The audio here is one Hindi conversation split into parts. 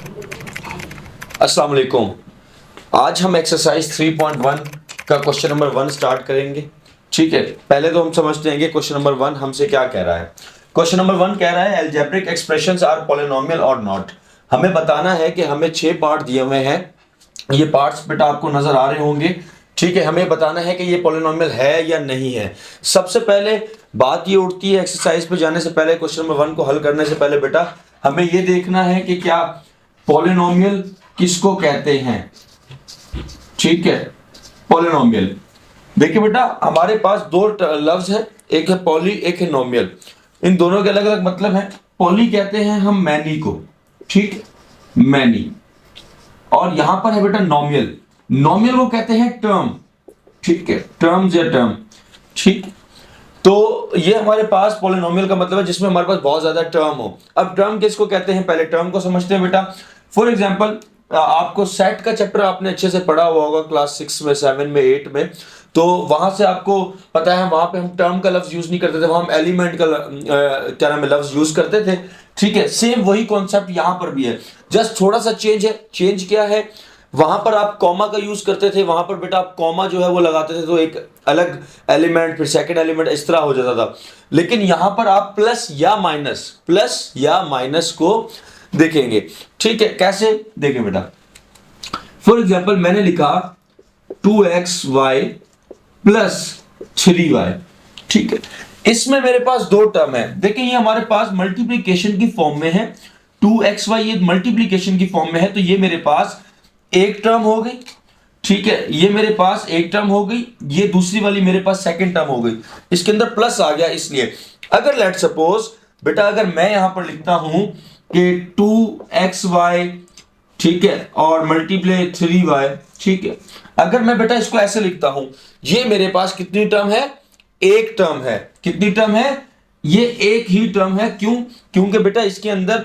अस्सलाम वालेकुम। आज हम एक्सरसाइज 3.1 का क्वेश्चन नंबर 1 स्टार्ट करेंगे। ठीक है, पहले तो हम समझते हैं कि क्वेश्चन नंबर 1 हमसे क्या कह रहा है। क्वेश्चन नंबर 1 कह रहा है अलजेब्रिक एक्सप्रेशंस आर पॉलिनोमियल और नॉट। हमें बताना है कि हमें 6 पार्ट दिए हुए हैं, ये पार्ट्स बेटा आपको नजर आ रहे होंगे। ठीक है, हमें बताना है कि ये पॉलिनोमियल है या नहीं है। सबसे पहले बात ये उठती है, एक्सरसाइज पे जाने से पहले, क्वेश्चन नंबर 1 को हल करने से पहले बेटा हमें ये देखना है कि क्या पॉलिनोमियल किसको कहते हैं। ठीक है, पॉलिनोमियल देखिए बेटा, हमारे पास दो लफ्ज है, एक है पॉली, एक है नोमियल। इन दोनों के अलग अलग मतलब है। पॉली कहते हैं हम मैनी को, ठीक, मैनी। और यहां पर है बेटा नोमियल, नोमियल को कहते हैं टर्म। ठीक है, टर्म्स या टर्म। ठीक, तो ये हमारे पास पॉलिनोमियल का मतलब है जिसमें हमारे पास बहुत ज्यादा टर्म हो। अब टर्म किसको कहते हैं, पहले टर्म को समझते हैं बेटा। फॉर एग्जांपल, आपको सेट का चैप्टर आपने अच्छे से पढ़ा हुआ होगा क्लास 6 में, 7 में, 8 में। तो वहां से आपको पता है वहां पे हम टर्म का लफ्ज यूज नहीं करते थे, वहां हम एलिमेंट का क्या नाम है लफ्ज यूज करते थे। ठीक है, सेम वही कॉन्सेप्ट यहां पर भी है, जस्ट थोड़ा सा चेंज है। चेंज क्या है, वहां पर आप कॉमा का यूज करते थे, वहां पर बेटा आप कॉमा जो है वो लगाते थे तो एक अलग एलिमेंट, फिर सेकंड एलिमेंट इस तरह हो जाता था। लेकिन यहां पर आप प्लस या माइनस को देखेंगे। ठीक है, कैसे देखें बेटा। फॉर एग्जाम्पल मैंने लिखा 2xy प्लस 3y। ठीक है, इसमें मेरे पास दो टर्म है। देखिए ये हमारे पास मल्टीप्लीकेशन की फॉर्म में है, 2xy ये मल्टीप्लीकेशन की फॉर्म में है, तो ये मेरे पास एक टर्म हो गई। ठीक है, ये मेरे पास एक टर्म हो गई, ये दूसरी वाली मेरे पास सेकंड टर्म हो गई। इसके अंदर प्लस आ गया इसलिए। अगर लेट सपोज बेटा, अगर मैं यहां पर लिखता हूं कि 2xy, ठीक है, और मल्टीप्लाई 3y। ठीक है, अगर मैं बेटा इसको ऐसे लिखता हूं, ये मेरे पास कितनी टर्म है, एक टर्म है। कितनी टर्म है, ये एक ही टर्म है। क्यों, क्योंकि बेटा इसके अंदर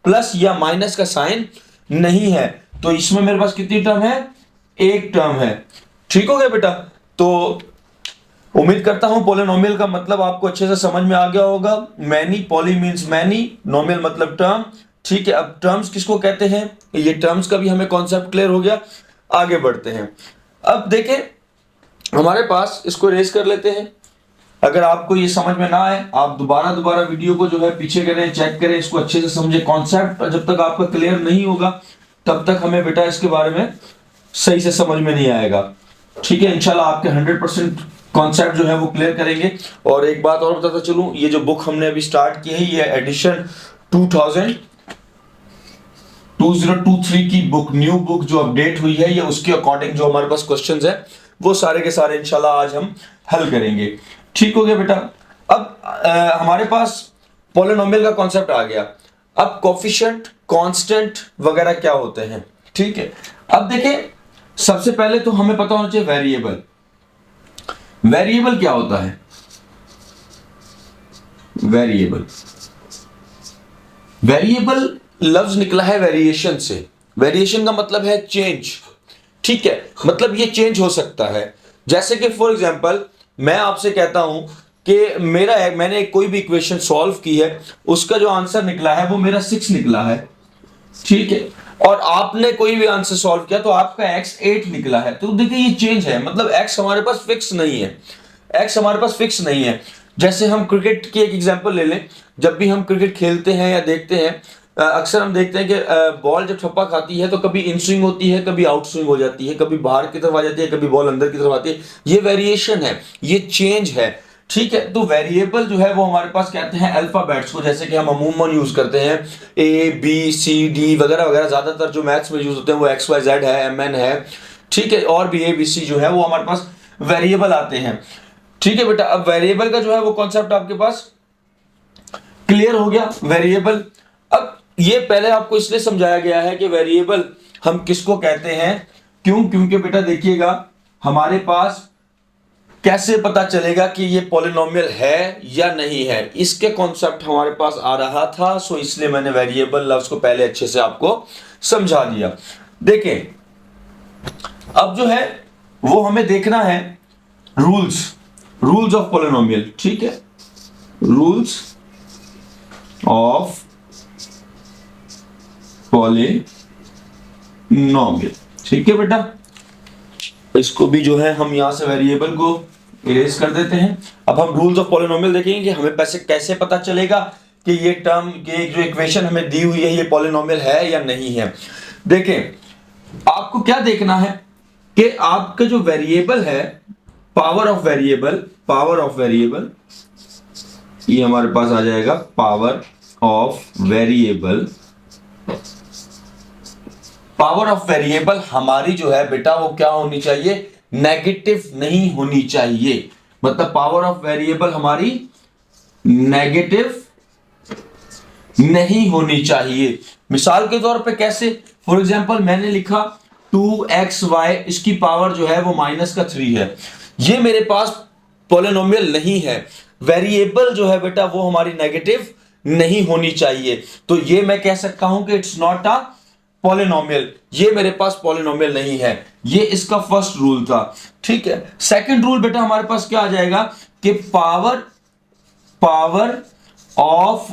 प्लस या माइनस का साइन नहीं है, तो इसमें मेरे पास कितनी टर्म है, एक टर्म है। ठीक हो गया बेटा। तो उम्मीद करता हूं पॉलिनोमियल का मतलब आपको अच्छे से समझ में आ गया होगा। मैनी, पॉली मींस मैनी, नोमियल मतलब टर्म। ठीक है, अब टर्म्स किसको कहते हैं, ये टर्म्स का भी हमें कॉन्सेप्ट क्लियर हो गया। आगे बढ़ते हैं। अब देखें हमारे पास, इसको रेस कर लेते हैं। अगर आपको ये समझ में ना आए, आप दोबारा वीडियो को जो है पीछे करें, चेक करें, इसको अच्छे से समझे। कॉन्सेप्ट जब तक आपका क्लियर नहीं होगा तब तक हमें बेटा इसके बारे में सही से समझ में नहीं आएगा। ठीक है, इंशाल्लाह आपके 100% कॉन्सेप्ट जो है वो क्लियर करेंगे। और एक बात और बताता चलूं, ये जो बुक हमने अभी स्टार्ट की है, ये एडिशन 2023 की बुक, न्यू बुक जो अपडेट हुई है, ये उसके अकॉर्डिंग जो हमारे पास क्वेश्चंस है वो सारे के सारे इंशाल्लाह आज हम हल करेंगे। ठीक हो गया बेटा। अब हमारे पास पॉलिनोमियल का कॉन्सेप्ट आ गया। अब कोफिशिएंट, कांस्टेंट वगैरह क्या होते हैं। ठीक है, अब देखें सबसे पहले तो हमें पता होना चाहिए वेरिएबल। वेरिएबल क्या होता है, वेरिएबल, वेरिएबल लफ्ज निकला है वेरिएशन से। वेरिएशन का मतलब है चेंज। ठीक है, मतलब ये चेंज हो सकता है। जैसे कि फॉर एग्जांपल मैं आपसे कहता हूं कि मैंने कोई भी इक्वेशन सॉल्व की है, उसका जो आंसर निकला है वो मेरा 6 निकला है। ठीक है, और आपने कोई भी आंसर सॉल्व किया तो आपका x 8 निकला है। तो देखिए ये चेंज है, मतलब x हमारे पास फिक्स नहीं है, x हमारे पास फिक्स नहीं है। जैसे हम क्रिकेट की एक एग्जांपल ले लें, जब भी हम क्रिकेट खेलते हैं या देखते हैं, अक्सर हम देखते हैं कि बॉल जब ठप्पा खाती है तो कभी इन स्विंग होती है, कभी आउट स्विंग हो जाती है, कभी बाहर की तरफ आ जाती है, कभी बॉल अंदर की तरफ आती है। ये वेरिएशन है, ये चेंज है। ठीक है, तो वेरिएबल जो है वो हमारे पास कहते हैं अल्फाबेट्स को, जैसे कि हम अमूमन यूज करते हैं ए बी सी डी वगैरह वगैरह। ज्यादातर जो मैथ्स में यूज होते हैं वो एक्स वाई जेड है, एम एन है। ठीक है, और भी ए बी सी जो है वो हमारे पास वेरिएबल आते हैं। ठीक है बेटा, अब वेरिएबल का जो है वो कॉन्सेप्ट आपके पास क्लियर हो गया। वेरिएबल, अब ये पहले आपको इसलिए समझाया गया है कि वेरिएबल हम किसको कहते हैं। क्यों, क्योंकि बेटा देखिएगा हमारे पास कैसे पता चलेगा कि ये पॉलिनोमियल है या नहीं है, इसके कॉन्सेप्ट हमारे पास आ रहा था। सो इसलिए मैंने वेरिएबल लफ्ज को पहले अच्छे से आपको समझा दिया। देखें अब जो है वो हमें देखना है रूल्स ऑफ पॉलिनोमियल। ठीक है, रूल्स ऑफ पॉलिनोमियल। पॉलिनोमियल। ठीक है बेटा, इसको भी जो है हम यहां से वेरिएबल को इरेज कर देते हैं। अब हम रूल्स ऑफ पॉलिनोमियल देखेंगे कि हमें कैसे पता चलेगा कि ये टर्म के जो इक्वेशन हमें दी हुई है ये पॉलिनोमियल है या नहीं है। देखें, आपको क्या देखना है कि आपका जो वेरिएबल है, पावर ऑफ वेरिएबल ये हमारे पास आ जाएगा power of variable. Power of variable हमारी जो है बेटा वो क्या होनी चाहिए, नेगेटिव नहीं होनी चाहिए। मतलब पावर ऑफ वेरिएबल हमारी नेगेटिव नहीं होनी चाहिए। मिसाल के तौर पे कैसे, फॉर एग्जांपल मैंने लिखा 2xy, इसकी पावर जो है वो -3 है, ये मेरे पास पॉलिनोमियल नहीं है। वेरिएबल जो है बेटा वो हमारी नेगेटिव नहीं होनी चाहिए, तो ये मैं कह सकता हूं कि इट्स नॉट अ पॉलिनोमियल, ये मेरे पास पॉलिनोमियल नहीं है। ये इसका फर्स्ट रूल था। ठीक है, सेकंड रूल बेटा हमारे पास क्या आ जाएगा कि पावर ऑफ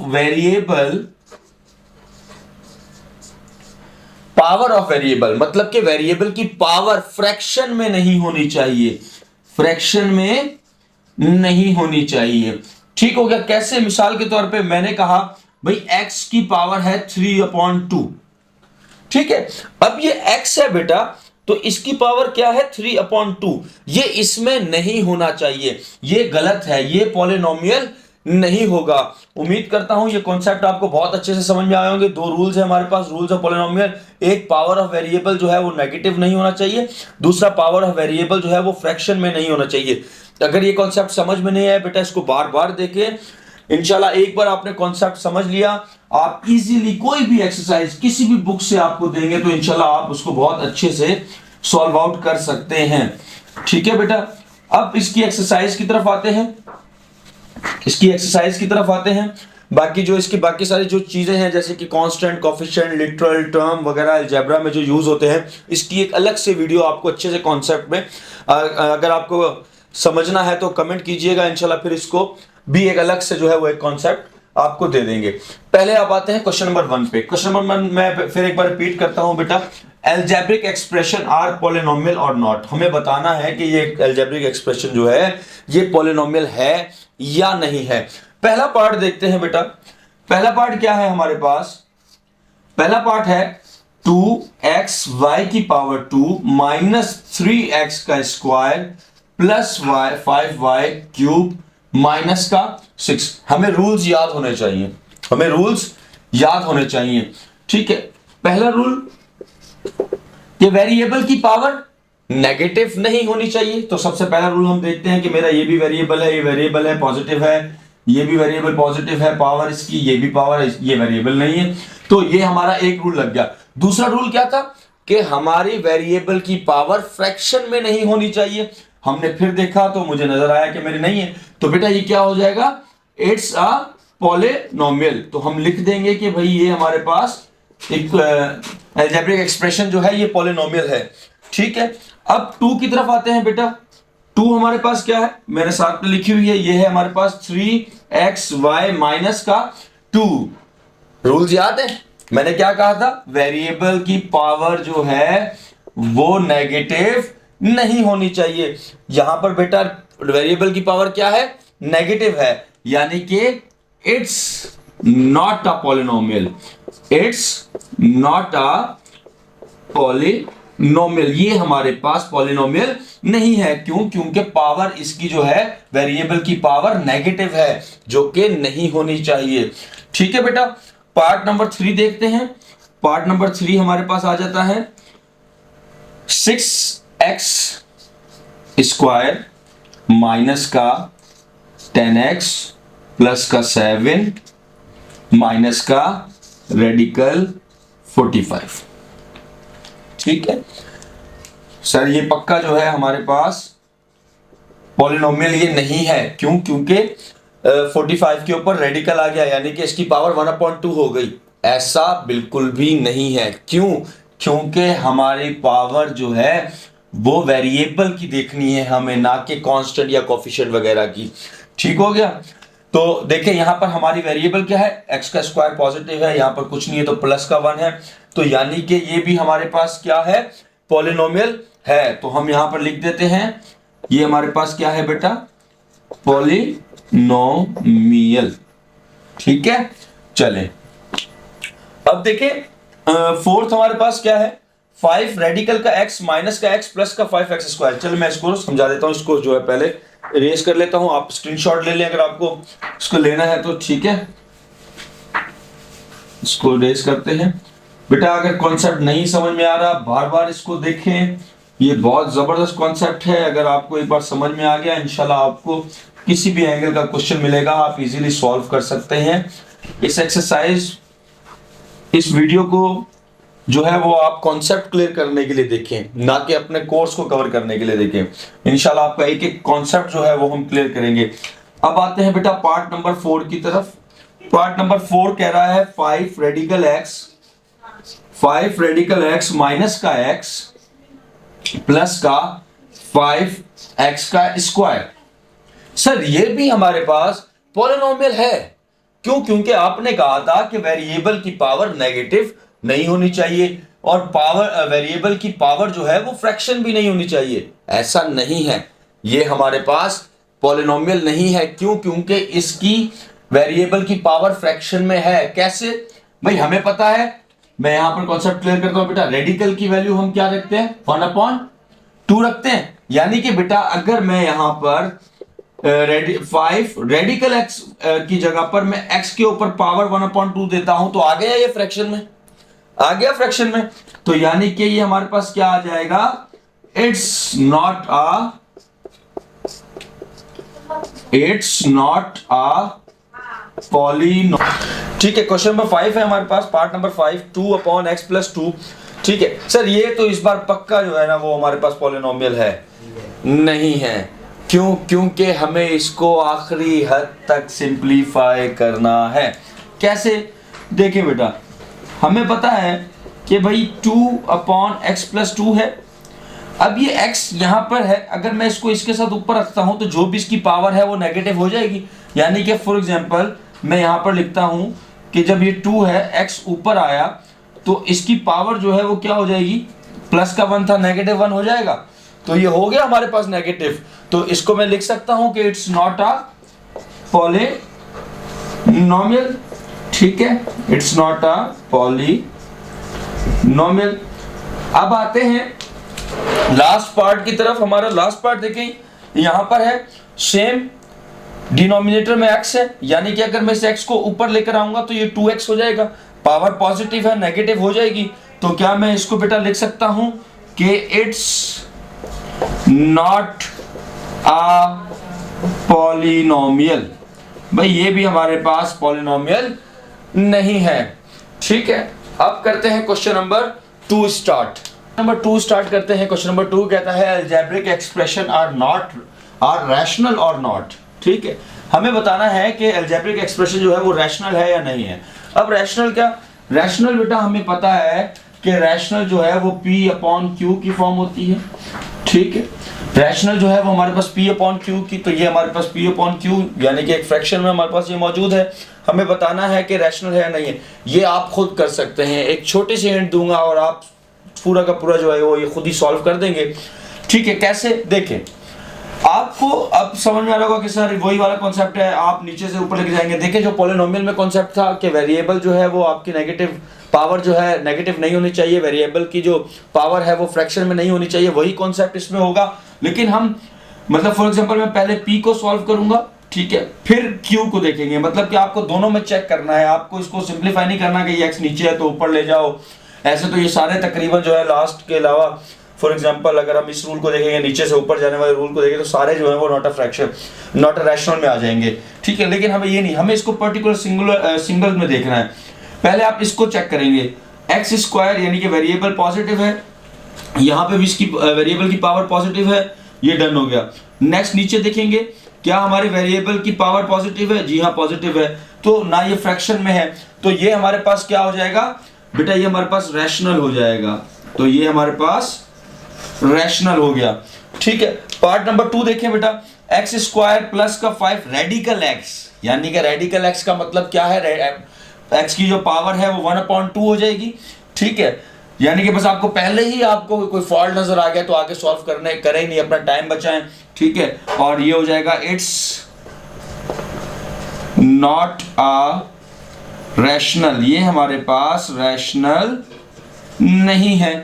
वेरिएबल मतलब कि वेरिएबल की पावर फ्रैक्शन में नहीं होनी चाहिए, फ्रैक्शन में नहीं होनी चाहिए। ठीक हो गया। कैसे, मिसाल के तौर पे मैंने कहा भाई x की पावर है 3/2। ठीक है, अब ये x है बेटा, तो इसकी पावर क्या है 3/2, ये इसमें नहीं होना चाहिए, ये गलत है, ये पॉलिनोमियल नहीं होगा। उम्मीद करता हूं ये कॉन्सेप्ट आपको बहुत अच्छे से समझ में आए होंगे। दो रूल्स है हमारे पास, रूल्स ऑफ पॉलिनोमियल। एक, पावर ऑफ वेरिएबल जो है वो नेगेटिव नहीं होना चाहिए, दूसरा पावर ऑफ वेरिएबल जो है वो फ्रैक्शन में नहीं होना चाहिए। अगर ये कॉन्सेप्ट समझ में नहीं आया बेटा, इसको बार बार देखें, इंशाल्लाह एक बार आपने कॉन्सेप्ट समझ लिया, आप इजीली कोई भी एक्सरसाइज किसी भी बुक से आपको देंगे तो इंशाल्लाह आप उसको बहुत अच्छे से सॉल्व आउट कर सकते हैं। ठीक है बेटा, अब इसकी एक्सरसाइज की तरफ आते हैं। बाकी जो इसकी बाकी सारी जो चीजें हैं जैसे कि कांस्टेंट, कोफिशिएंट, लिटरल टर्म वगैरह अलजेब्रा में जो यूज होते हैं, इसकी एक अलग से वीडियो आपको अच्छे से कॉन्सेप्ट में अगर आपको समझना है तो कमेंट कीजिएगा, इंशाल्लाह फिर इसको भी एक अलग से जो है वो एक कॉन्सेप्ट आपको दे देंगे। पहले आप आते हैं क्वेश्चन नंबर 1 पे। क्वेश्चन नंबर 1 मैं फिर एक बार रिपीट करता हूं बेटा, अलजेब्रिक एक्सप्रेशन आर पॉलिनोमियल और नॉट। हमें बताना है कि ये अलजेब्रिक एक्सप्रेशन जो है ये पॉलिनोमियल है या नहीं है। पहला पार्ट देखते हैं बेटा। पहला पार्ट क्या है हमारे पास, पहला पार्ट है 2xy की पावर 2 माइनस 3x का square plus 5y cube minus का 6। हमें रूल्स याद होने चाहिए, ठीक है। पहला रूल कि वेरिएबल की पावर नेगेटिव नहीं होनी चाहिए। तो सबसे पहला रूल हम देखते हैं कि मेरा ये भी वेरिएबल है, ये वेरिएबल है, पॉजिटिव है, ये भी वेरिएबल पॉजिटिव है, पावर इसकी, ये भी पावर है, ये वेरिएबल नहीं है। तो ये हमारा एक रूल लग गया। दूसरा रूल क्या था कि हमारी वेरिएबल की पावर फ्रैक्शन में नहीं होनी चाहिए। हमने फिर देखा तो मुझे नजर आया कि मेरे नहीं है, तो बेटा ये क्या हो जाएगा, इट्स अ पॉलिनोमियल। तो हम लिख देंगे कि भाई ये हमारे पास एक अलजेब्रिक एक्सप्रेशन जो है ये पॉलिनोमियल है, ठीक है। अब 2 की तरफ आते हैं बेटा। 2 हमारे पास क्या है, मेरे साथ में लिखी हुई है, ये है हमारे पास 3xy माइनस का 2। रूल्स याद है, मैंने क्या कहा था, वेरिएबल की पावर जो है वो नेगेटिव नहीं होनी चाहिए। यहां पर बेटा वेरिएबल की पावर क्या है, नेगेटिव है, यानी कि it's not a polynomial, it's not a polynomial. ये हमारे पास पॉलिनोमियल नहीं है। क्यों? क्योंकि पावर इसकी जो है वेरिएबल की पावर नेगेटिव है, जो कि नहीं होनी चाहिए, ठीक है बेटा। पार्ट नंबर 3 देखते हैं। पार्ट नंबर 3 हमारे पास आ जाता है 6x स्क्वायर माइनस का 10x प्लस का 7 माइनस का रेडिकल 45। ठीक है सर, ये पक्का जो है हमारे पास पॉलिनोमियल ये नहीं है। क्यों? क्योंकि 45 के ऊपर रेडिकल आ गया, यानी कि इसकी पावर 1/2 हो गई। ऐसा बिल्कुल भी नहीं है। क्यों? क्योंकि हमारी पावर जो है वो वेरिएबल की देखनी है हमें, ना कि कांस्टेंट या कोफिशिएंट वगैरह की। ठीक हो गया। तो देखिए यहाँ पर हमारी वेरिएबल क्या है, एक्स का स्क्वायर पॉजिटिव है, यहाँ पर कुछ नहीं है तो प्लस का 1 है, तो यानी कि ये भी हमारे पास क्या है, पॉलिनोमियल है। तो हम यहाँ पर लिख देते हैं ये हमारे पास क्या है बेटा, पॉलिनोमियल। ठीक है, चले अब देखें फोर्थ हमारे पास क्या है, 5 रेडिकल का x माइनस का x प्लस का 5x स्क्वायर। चलो मैं इसको समझा देता हूं, इसको जो है पहले इरेज कर लेता हूं, आप स्क्रीनशॉट ले लें अगर आपको इसको लेना है तो। ठीक है, इसको इरेज करते हैं बेटा। अगर कॉन्सेप्ट नहीं समझ में आ रहा बार बार इसको देखें, ये बहुत जबरदस्त कॉन्सेप्ट है। अगर आपको एक बार समझ में आ गया इंशाल्लाह आपको किसी भी एंगल का क्वेश्चन मिलेगा आप इजीली सॉल्व कर सकते हैं। इस एक्सरसाइज, इस वीडियो को जो है वो आप कॉन्सेप्ट क्लियर करने के लिए देखें, ना कि अपने कोर्स को कवर करने के लिए देखें। इंशाल्लाह आपका एक एक कॉन्सेप्ट जो है वो हम क्लियर करेंगे। अब आते हैं बेटा पार्ट नंबर 4 की तरफ। पार्ट नंबर 4 कह रहा है 5 रेडिकल x माइनस का x प्लस का 5x का स्क्वायर। सर ये भी हमारे पास पॉलिनोमियल है, क्यों? क्योंकि आपने कहा था कि वेरिएबल की पावर नेगेटिव नहीं होनी चाहिए और पावर वेरिएबल की पावर जो है वो फ्रैक्शन भी नहीं होनी चाहिए। ऐसा नहीं है, ये हमारे पास पॉलिनोमियल नहीं है। क्यों? क्योंकि इसकी वेरिएबल की पावर फ्रैक्शन में है। कैसे भाई? हमें पता है, मैं यहां पर कॉन्सेप्ट क्लियर करता हूं बेटा। रेडिकल की वैल्यू हम क्या रखते हैं, 1/2 रखते हैं। यानी कि बेटा अगर मैं यहां पर 5 रेडिकल x की जगह पर मैं x के ऊपर पावर 1/2 देता हूं तो आ गया ये फ्रैक्शन में, आ गया फ्रैक्शन में। तो यानी कि ये हमारे पास क्या आ जाएगा, इट्स नॉट अ पॉलिनोमियल। ठीक है, क्वेश्चन नंबर 5 है हमारे पास, पार्ट नंबर 5, 2/x + 2। ठीक है सर, ये तो इस बार पक्का जो है ना वो हमारे पास पॉलिनोमियल है नहीं है। क्यों? क्योंकि हमें इसको आखिरी हद तक सिंपलीफाई करना है। कैसे? देखिए बेटा, हमें पता है कि भाई 2/x + 2 है। अब ये x यहां पर है, अगर मैं इसको इसके साथ ऊपर रखता हूं तो जो भी इसकी पावर है वो नेगेटिव हो जाएगी। यानी कि फॉर एग्जांपल मैं यहां पर लिखता हूं कि जब ये 2 है, x ऊपर आया तो इसकी पावर जो है वो क्या हो जाएगी, प्लस का 1 था, -1 हो जाएगा। तो ये हो गया हमारे पास नेगेटिव। तो इसको मैं लिख सकता हूं कि इट्स नॉट अ पॉलिनोमियल। ठीक है, इट्स नॉट अ पॉलिनोमियल। अब आते हैं लास्ट पार्ट की तरफ। हमारा लास्ट पार्ट देखें, यहां पर है सेम डिनोमिनेटर में x है, यानी कि अगर मैं इस x को ऊपर लेकर आऊंगा तो ये 2x हो जाएगा। पावर पॉजिटिव है, नेगेटिव हो जाएगी। तो क्या मैं इसको बेटा लिख सकता हूं कि इट्स नॉट अ पॉलिनोमियल। भाई ये भी हमारे पास पॉलिनोमियल नहीं है। ठीक है, अब करते हैं question number 2 start. Number 2 start करते हैं। क्वेश्चन नंबर 2 कहता है अलजेब्रिक एक्सप्रेशन आर रैशनल और नॉट। ठीक है, हमें बताना है कि अलजेब्रिक एक्सप्रेशन जो है वो रैशनल है या नहीं है। अब रैशनल क्या? रैशनल बेटा हमें पता है कि रैशनल जो है वो P/Q की फॉर्म होती है। ठीक है, रैशनल जो है वो हमारे पास P/Q की, तो ये हमारे पास P/Q यानी कि एक फ्रैक्शन में हमारे पास ये मौजूद है। हमें बताना है कि रैशनल है या नहीं है। ये आप खुद कर सकते हैं, एक छोटी सी हिंट दूंगा और आप पूरा का पूरा जो है वो ये खुद ही सॉल्व कर देंगे। ठीक है, कैसे? देखें, आपको अब समझ में आ रहा होगा कि सर वही वाला कॉन्सेप्ट है, आप नीचे से ऊपर लेके जाएंगे। देखिए जो पॉलिनोमियल में कॉन्सेप्ट था कि वेरिएबल जो है वो आपकी नेगेटिव पावर जो है नेगेटिव नहीं होनी चाहिए, वेरिएबल की जो पावर है वो फ्रैक्शन में नहीं होनी चाहिए, वही कॉन्सेप्ट इसमें होगा। लेकिन हम मतलब फॉर एग्जांपल मैं पहले p को सॉल्व करूंगा, ठीक है, फिर q को देखेंगे। मतलब कि आपको दोनों में चेक करना है, आपको इसको सिंपलीफाई नहीं करना कि ये x नीचे है तो ऊपर ले जाओ। ऐसे तो ये सारे तकरीबन जो है लास्ट के अलावा फॉर एग्जांपल अगर हम इस रूल को देखेंगे, नीचे से ऊपर जाने वाले रूल को देखेंगे, तो सारे जो है वो not a fraction, not a rational में आ जाएंगे। ठीक है, लेकिन हमें ये नहीं, हमें इसको पर्टिकुलर सिंगल में देखना है। पहले आप इसको चेक करेंगे, एक्स स्क्वायर यानी कि वेरिएबल पॉजिटिव है, यहाँ पे भी इसकी वेरिएबल की पावर पॉजिटिव है, ये डन हो गया। नेक्स्ट नीचे देखेंगे, क्या हमारी वेरिएबल की पावर पॉजिटिव है? जी हाँ पॉजिटिव है, तो ना ये फ्रैक्शन में है, तो ये हमारे पास क्या हो जाएगा बेटा, ये हमारे पास रैशनल हो जाएगा। तो ये हमारे पास रैशनल हो गया। ठीक है। पार्ट नंबर 2 देखें बेटा, एक्स स्क्वायर प्लस का 5 रेडिकल एक्स, यानी कि रेडिकल एक्स का मतलब क्या है, एक्स की जो पावर है वो 1/2 हो जाएगी। ठीक है, यानी कि बस आपको पहले ही आपको कोई फॉल्ट नजर आ गया तो आगे सॉल्व करने करें नहीं, अपना टाइम बचाएं। ठीक है, और ये हो जाएगा इट्स नॉट अ रैशनल, ये हमारे पास रैशनल नहीं है।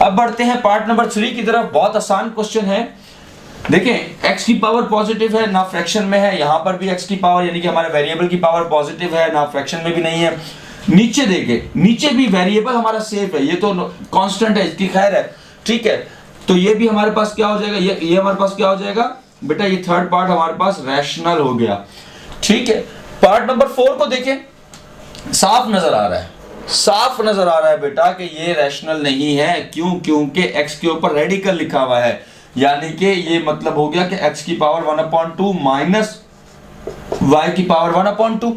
अब बढ़ते हैं पार्ट नंबर 3 की तरफ। बहुत आसान क्वेश्चन है। देखें, x की पावर पॉजिटिव है, ना फ्रैक्शन में है, यहां पर भी x की पावर यानी कि हमारे वेरिएबल की पावर पॉजिटिव है, ना फ्रैक्शन में भी नहीं है। नीचे देखें, नीचे भी वेरिएबल हमारा सेफ है, ये तो कांस्टेंट है, इसकी खैर है। ठीक है, तो ये भी हमारे पास क्या हो जाएगा, ये हमारे पास क्या हो जाएगा बेटा, ये थर्ड पार्ट हमारे पास रैशनल हो गया। ठीक है, पार्ट नंबर 4 को देखें, साफ नजर आ रहा है, साफ नजर आ रहा है बेटा कि ये रैशनल नहीं है। क्यों? क्योंकि x के ऊपर रेडिकल लिखा हुआ है, यानी कि ये मतलब हो गया कि x की पावर 1/2 माइनस y की पावर 1/2।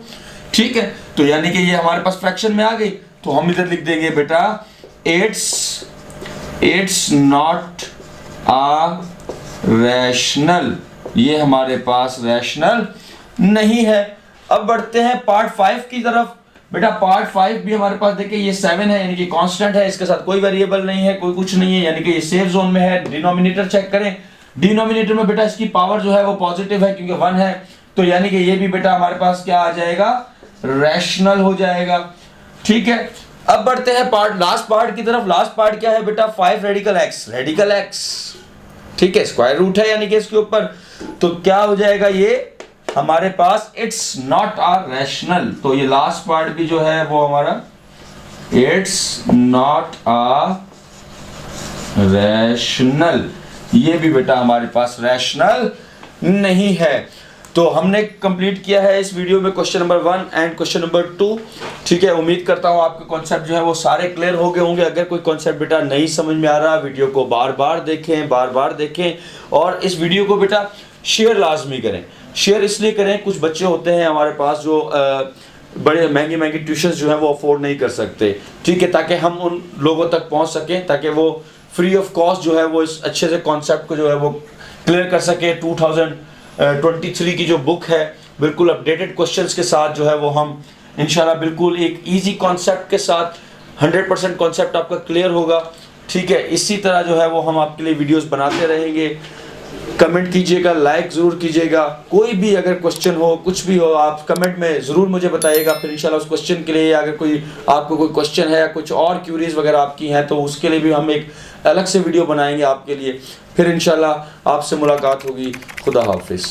ठीक है, तो यानी कि ये हमारे पास फ्रैक्शन में आ गई, तो हम इधर लिख देंगे बेटा इट्स नॉट अ रैशनल, ये हमारे पास रैशनल नहीं है। अब बढ़ते हैं पार्ट 5 की तरफ। बेटा पार्ट 5 भी हमारे पास देखिए, ये 7 है यानी कि कांस्टेंट है, इसके साथ कोई वेरिएबल नहीं है, कोई कुछ नहीं है, यानी कि ये सेफ जोन में है। डिनोमिनेटर चेक करें, डिनोमिनेटर में बेटा इसकी पावर जो है वो पॉजिटिव है क्योंकि 1 है, तो यानी कि ये भी बेटा हमारे पास क्या आ जाएगा, रैशनल हो जाएगा। ठीक है, अब बढ़ते हैं पार्ट लास्ट पार्ट की तरफ। लास्ट पार्ट क्या है बेटा, 5 रेडिकल एक्स, रेडिकल एक्स। ठीक है, स्क्वायर रूट है यानी कि इसके ऊपर, तो क्या हो जाएगा ये हमारे पास इट्स नॉट अ रैशनल। तो ये लास्ट पार्ट भी जो है वो हमारा इट्स नॉट अ रैशनल, ये भी बेटा हमारे पास रैशनल नहीं है। तो हमने कंप्लीट किया है इस वीडियो में question number 1 and question number 2। ठीक है, उम्मीद करता हूँ आपके कॉन्सेप्ट जो है वो सारे क्लियर हो गए होंगे। अगर कोई कॉन्सेप्ट बेटा नहीं समझ में आ रहा, वीडियो को बार बार देखें और इस वीडियो को बेटा शेयर लाजमी करें। शेयर इसलिए करें, कुछ बच्चे होते हैं हमारे पास जो बड़े महंगी ट्यूशन्स जो है वो अफोर्ड नहीं कर सकते। ठीक है, ताकि हम उन लोगों तक पहुंच सकें, ताकि वो फ्री ऑफ कॉस्ट जो है वो इस अच्छे से कॉन्सेप्ट को जो है वो क्लियर कर सके। 2023 की जो बुक है बिल्कुल अपडेटेड क्वेश्चंस के साथ जो है वो हम इंशाल्लाह बिल्कुल एक इजी कॉन्सेप्ट के साथ 100% कॉन्सेप्ट आपका क्लियर होगा। ठीक है, इसी तरह जो है वो हम आपके लिए वीडियोस बनाते रहेंगे। कमेंट कीजिएगा, लाइक ज़रूर कीजिएगा। कोई भी अगर क्वेश्चन हो, कुछ भी हो, आप कमेंट में ज़रूर मुझे बताइएगा। फिर इंशाल्लाह उस क्वेश्चन के लिए अगर कोई आपको कोई क्वेश्चन है या कुछ और क्यूरीज वगैरह आपकी हैं तो उसके लिए भी हम एक अलग से वीडियो बनाएंगे आपके लिए। फिर इंशाल्लाह आपसे मुलाकात होगी। खुदा हाफिज़।